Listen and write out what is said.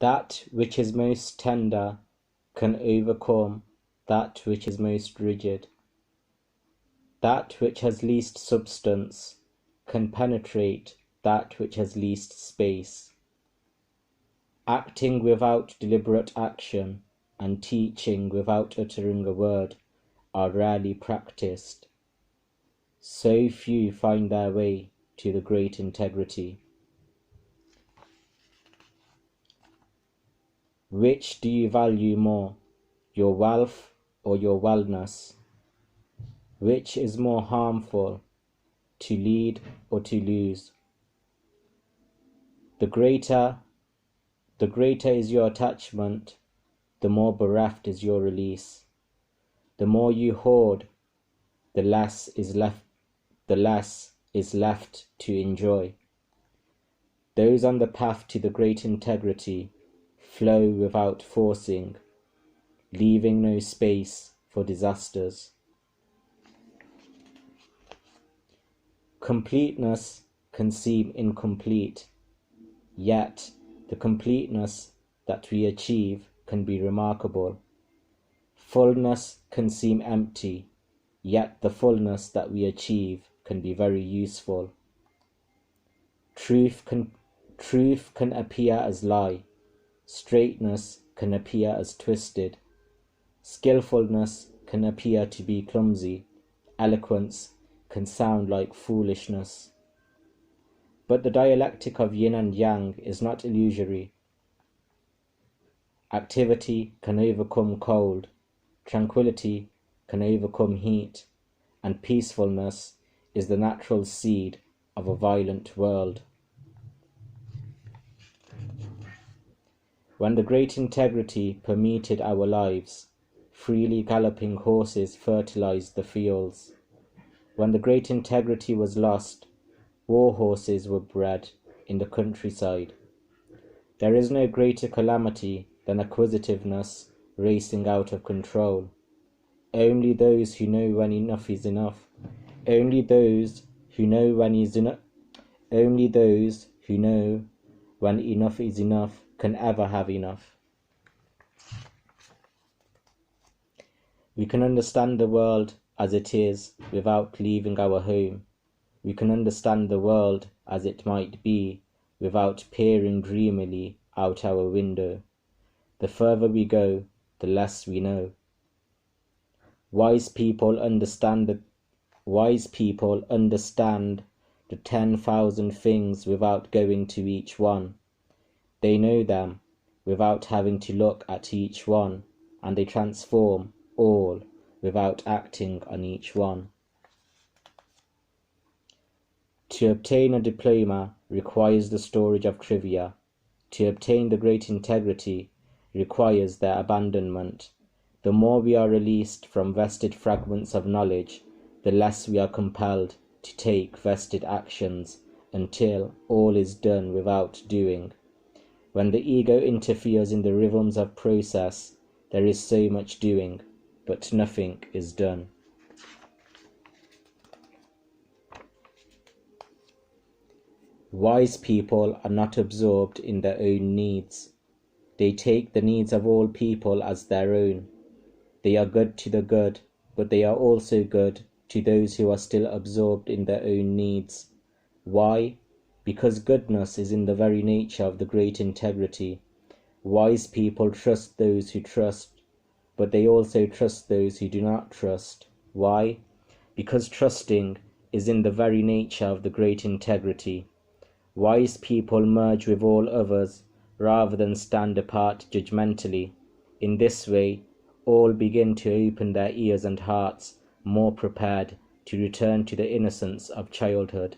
That which is most tender can overcome that which is most rigid. That which has least substance can penetrate that which has least space. Acting without deliberate action and teaching without uttering a word are rarely practiced. So few find their way to the great integrity. Which do you value more, your wealth or your wellness? Which is more harmful, to lead or to lose? The greater is your attachment, the more bereft is your release. The more you hoard, the less is left to enjoy. Those on the path to the great integrity flow without forcing, leaving no space for disasters. Completeness can seem incomplete, yet the completeness that we achieve can be remarkable. Fullness can seem empty, yet the fullness that we achieve can be very useful. Truth can appear as lie, straightness can appear as twisted, skillfulness can appear to be clumsy, eloquence can sound like foolishness. But the dialectic of yin and yang is not illusory. Activity can overcome cold, tranquility can overcome heat, and peacefulness is the natural seed of a violent world. When the great integrity permeated our lives, freely galloping horses fertilized the fields. When the great integrity was lost, war horses were bred in the countryside. There is no greater calamity than acquisitiveness racing out of control. Only those who know when enough is enough, only those who know when enough is enough can ever have enough. We can understand the world as it is without leaving our home. We can understand the world as it might be without peering dreamily out our window. The further we go, the less we know. Wise people understand the 10,000 things without going to each one. They know them without having to look at each one, and they transform all without acting on each one. To obtain a diploma requires the storage of trivia. To obtain the great integrity requires their abandonment. The more we are released from vested fragments of knowledge, the less we are compelled to take vested actions until all is done without doing. When the ego interferes in the rhythms of process, there is so much doing, but nothing is done. Wise people are not absorbed in their own needs. They take the needs of all people as their own. They are good to the good, but they are also good to those who are still absorbed in their own needs. Why? Because goodness is in the very nature of the great integrity. Wise people trust those who trust, but they also trust those who do not trust. Why? Because trusting is in the very nature of the great integrity. Wise people merge with all others rather than stand apart judgmentally. In this way, all begin to open their ears and hearts, more prepared to return to the innocence of childhood.